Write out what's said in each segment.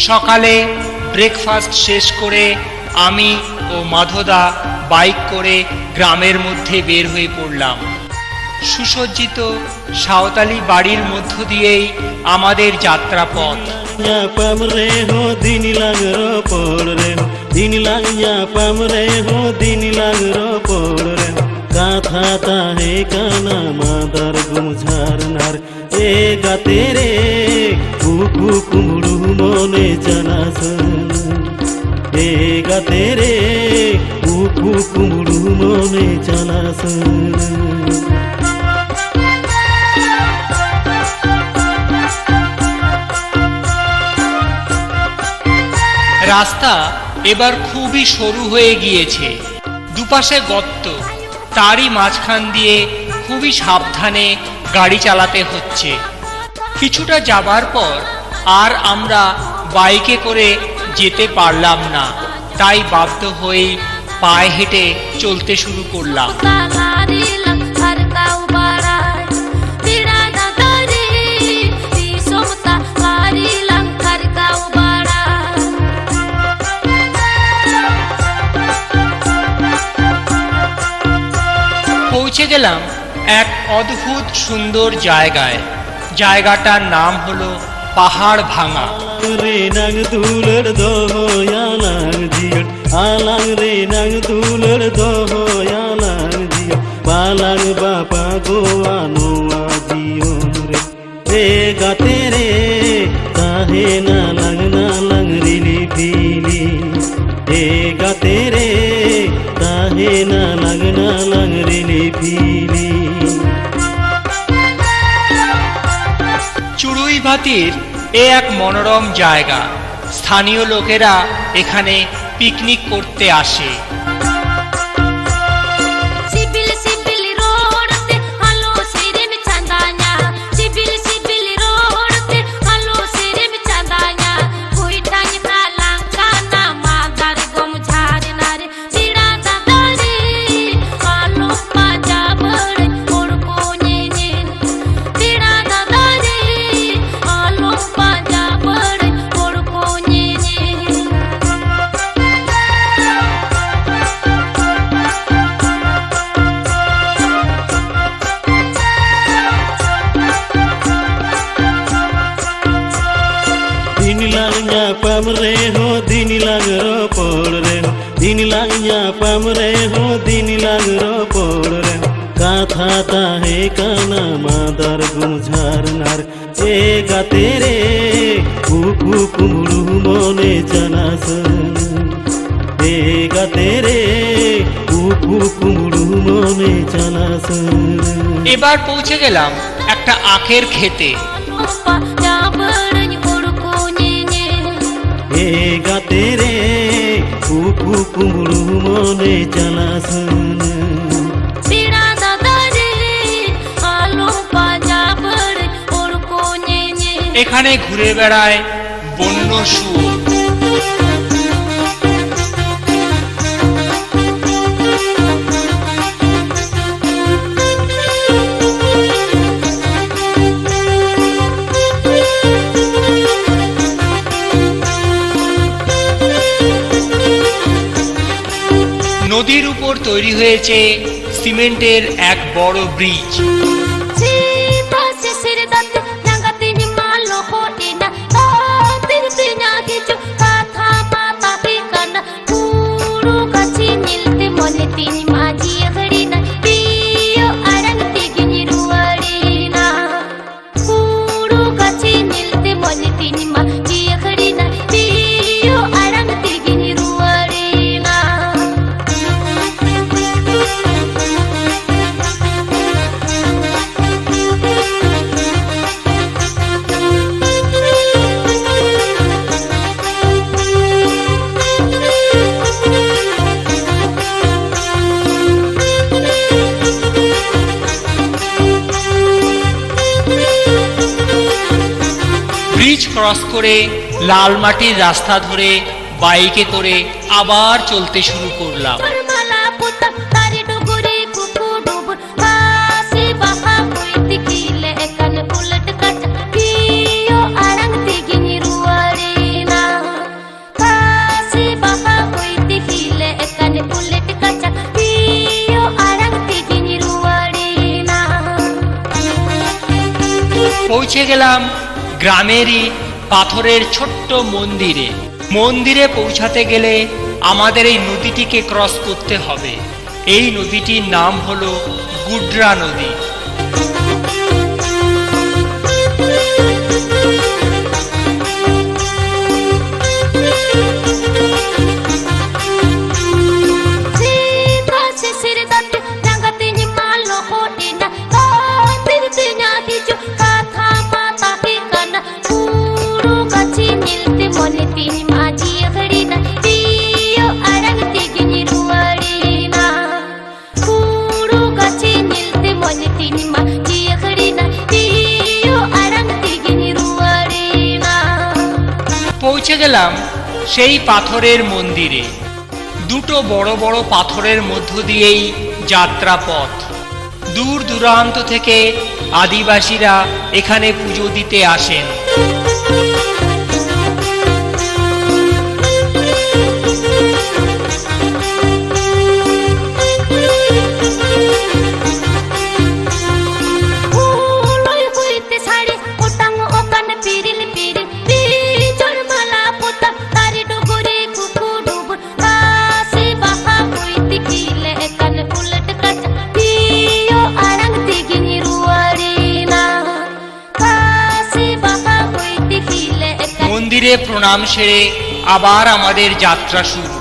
সকালে ব্রেকফাস্ট শেষ করে আমি ও মাধবদা বাইক করে গ্রামের মধ্যে বের হয়ে পড়লাম। সুসজ্জিত সাঁওতালি বাড়ির মধ্য দিয়েই আমাদের যাত্রাপথ। রাস্তা এবার খুবই সরু হয়ে গিয়েছে, দুপাশে গর্ত, তারই মাঝখান দিয়ে খুবই সাবধানে গাড়ি চালাতে হচ্ছে। কিছুটা যাবার পর আর আমরা বাইকে করে যেতে পারলাম না, তাই বাধ্য হয়ে পায়ে হেঁটে চলতে শুরু করলাম। পৌঁছে গেলাম এক অদ্ভুত সুন্দর জায়গায়। জায়গাটার নাম হলো পাহাড় ভাঙা। চড়ুইভাতির এ এক মনোরম জায়গা। স্থানীয় লোকেরা এখানে পিকনিক করতে আসে। এবার পৌঁছে গেলাম একটা আখের ক্ষেতে। এখানে ঘুরে বেড়ায় বন্য শুয়োর। নদীর উপর তৈরি হয়েছে সিমেন্টের এক বড় ব্রিজ। ব্রিজ ক্রস করে লাল মাটির রাস্তা ধরে বাইকে করে আবার চলতে শুরু করলাম। পৌঁছে গেলাম গ্রামেরই পাথরের ছোট্ট মন্দিরে। মন্দিরে পৌঁছাতে গেলে আমাদের এই নদীটিকে ক্রস করতে হবে। এই নদীটির নাম হলো গুডরা নদী। পৌঁছে গেলাম সেই পাথরের মন্দিরে। দুটো বড় বড় পাথরের মধ্য দিয়েই যাত্রাপথ। দূর দূরান্ত থেকে আদিবাসীরা এখানে পুজো দিতে আসেন। মন্দিরে প্রণাম সেরে আবার আমাদের যাত্রা শুরু।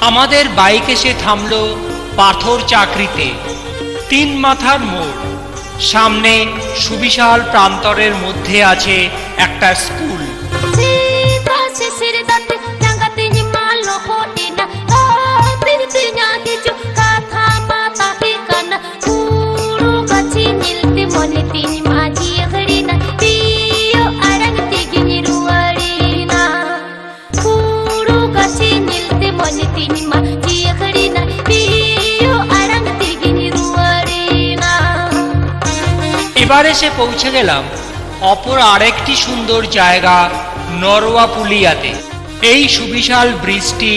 আমাদের বাইক এসে থামলো পাথর চাকরিতে। 3 মাথার মোড়। সামনে সুবিশাল প্রান্তরের মধ্যে আছে একটা স্কুল। এবার এসে পৌঁছে গেলাম অপর আরেকটি সুন্দর জায়গা নরওয়া পুলিয়াতে। এই সুবিশাল ব্রিজটি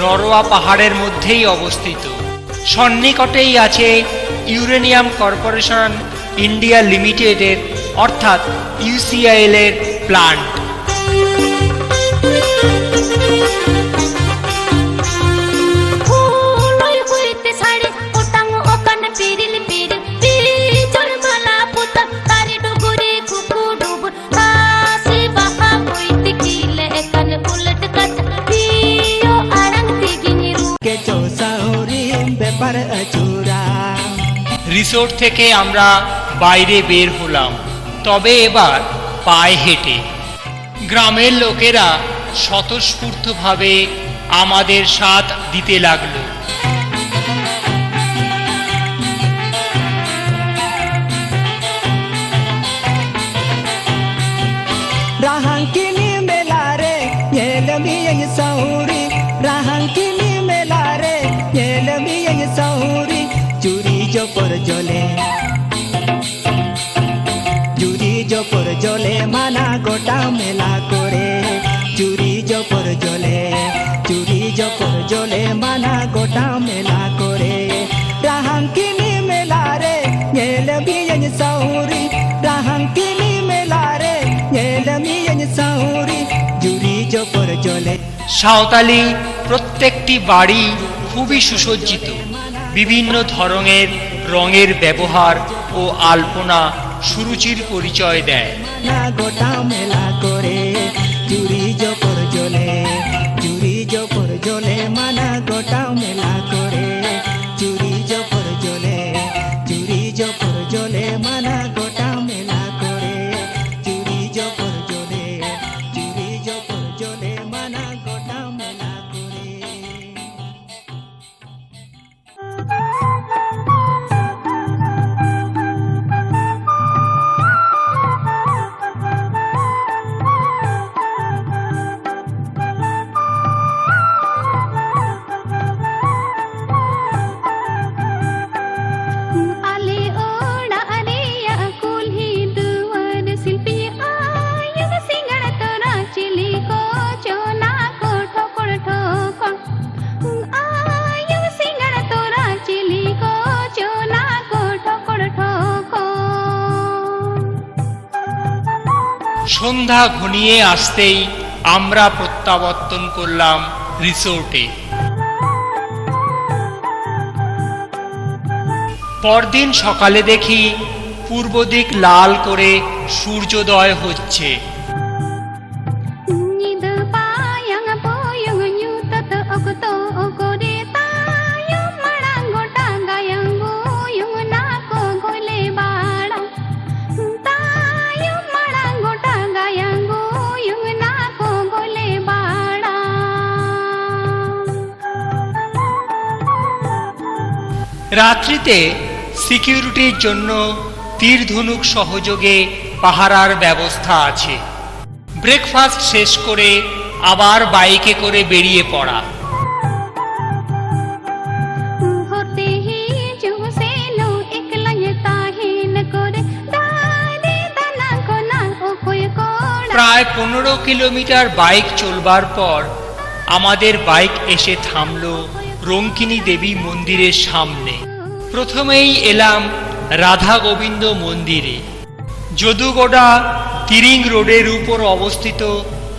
নরওয়া পাহাড়ের মধ্যেই অবস্থিত। সন্নিকটেই আছে ইউরেনিয়াম কর্পোরেশন ইন্ডিয়া লিমিটেডের অর্থাৎ ইউসিআইএল এর প্লান্ট। রিসোর্ট থেকে আমরা বাইরে বের হলাম, তবে এবার পায়ে হেঁটে। গ্রামের লোকেরা স্বতঃস্ফূর্তভাবে আমাদের সাথ দিতে লাগলো। রাহাঙ্কিনি মেলারে এলমি সাউরি, রাহাঙ্কিনি মেলারে এলমি সাউরি, চুরি জপর জলে, চুরি জপর জলে মানা গোটা মেলা করে, চুরি জপর জলে, চুরি জপর জলে মানা গোটা মেলা করে। রাহাঙ্কিনি মেলারে এলমি সাউরি, রাহাঙ্কিনি মেলারে এলমি সাউরি, চুরি জপর জলে। সাঁওতালি প্রত্যেকটি বাড়ি খুবই সুসজ্জিত। বিভিন্ন ধরনের রঙের ব্যবহার ও আলপনা সুরুচির পরিচয় দেয়। গোটা মেলা করে চুরি জপর জলে, চুরি জপর জলে মানা গোটা মেলা করে, চুরি জপর জলে, চুরি জপর জলে মানা গোটা মেলা করে, চুরি জপর জলে, চুরি জপর জলে মানা গোটা মেলা করে। সন্ধ্যা ঘনিয়ে আসতেই আমরা প্রত্যাবর্তন করলাম রিসোর্টে। পরদিন সকালে দেখি পূর্ব দিক লাল করে সূর্যোদয় হচ্ছে। রাত্রিতে সিকিউরিটির জন্য তীর ধনুক সহযোগে পাহারার ব্যবস্থা আছে। ব্রেকফাস্ট শেষ করে আবার বাইকে করে বেরিয়ে পড়া। প্রায় 15 কিলোমিটার বাইক চলবার পর আমাদের বাইক এসে থামল রঙ্কিনী দেবী মন্দিরের সামনে। প্রথমেই এলাম রাধা গোবিন্দ মন্দিরে। যদুগোড়া তিরিং রোডের উপর অবস্থিত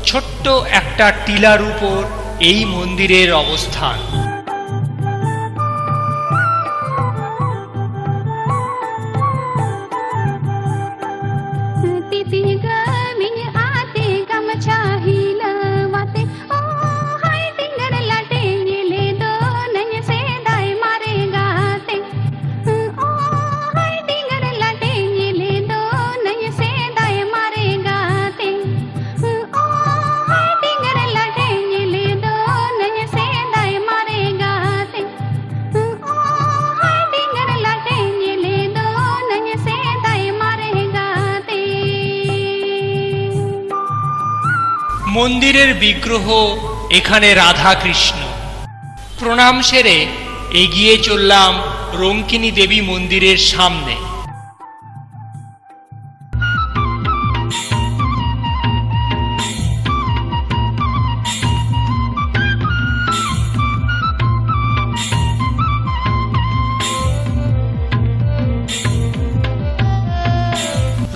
ছোট্ট একটা টিলার উপর এই মন্দিরের অবস্থান। মন্দিরের বিগ্রহ এখানে রাধা কৃষ্ণ। প্রণাম সেরে এগিয়ে চললাম রঙ্কিনী দেবী মন্দিরের সামনে।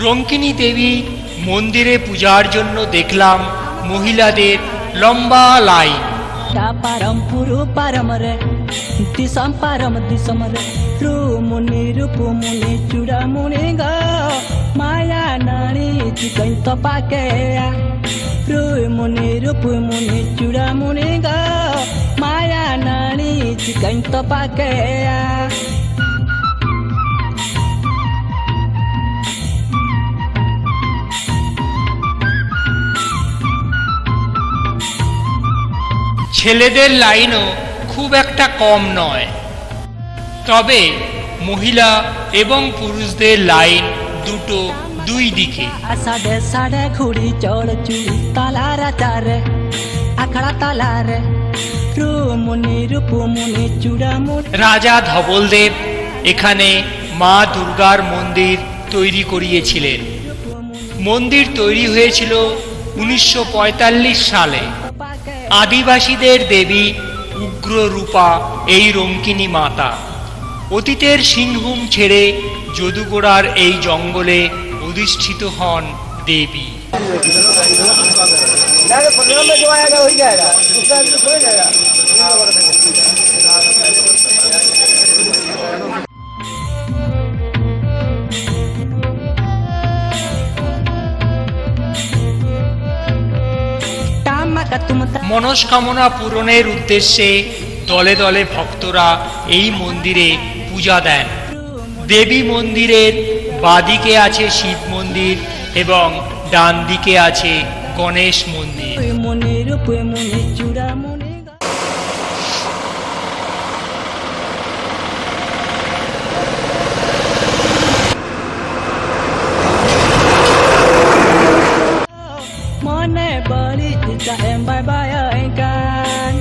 রঙ্কিনী দেবী মন্দিরে পূজার জন্য দেখলাম মহিলাদের লম্বা লাইন। পারম পুরু পারম রে দিশম পারম দিশম রে রুমুনি রূপমুনি চূড়ামুনি গো মায়া নারী চিকন তো পাকে রুমুনি রূপমুনি চূড়ামুনি গো মায়া নারী চিকন তো পাকে। ছেলেদের লাইনও খুব একটা কম নয়, তবে মহিলা এবং পুরুষদের লাইন দুটো দুই দিকে। সাড়ে সাড়ে ঘুড়ি চড় চুড়ি তালার চারে আখড়া তালারে রুমুনি রূপমুনি চূড়ামুনি। রাজা ধবলদেব এখানে মা দুর্গার মন্দির তৈরি করিয়েছিলেন। মন্দির তৈরি হয়েছিল 1945 সালে। আদিবাসীদের দেবী উগ্র রূপা এই রঙ্কিনী মাতা অতীতের সিংভূম ছেড়ে যদুগোড়ার এই জঙ্গলে অধিষ্ঠিত হন দেবী। মনস্কামনা পূরণের উদ্দেশ্যে দলে দলে ভক্তরা এই মন্দিরে পূজা দেন। দেবী মন্দিরের বাদিকে আছে শিব মন্দির এবং ডান দিকে আছে গণেশ মন্দির। মনে বলি বাই বাই গান।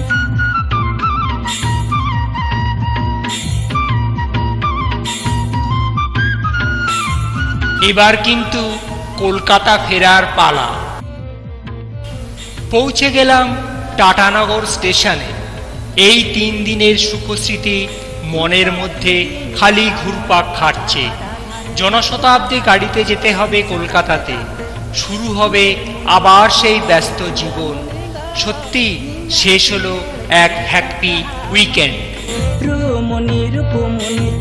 এবার কিন্তু কলকাতা ফেরার পালা। পৌঁছে গেলাম টাটানগর স্টেশনে। এই 3 দিনের সুখস্মৃতি মনের মধ্যে খালি ঘুরপাক খাচ্ছে। জনশতাব্দী গাড়িতে যেতে হবে কলকাতাতে। শুরু হবে আবার সেই ব্যস্ত জীবন। সত্যি শেষ হলো এক হ্যাপি উইকেন্ড। রূপমণি রূপমণি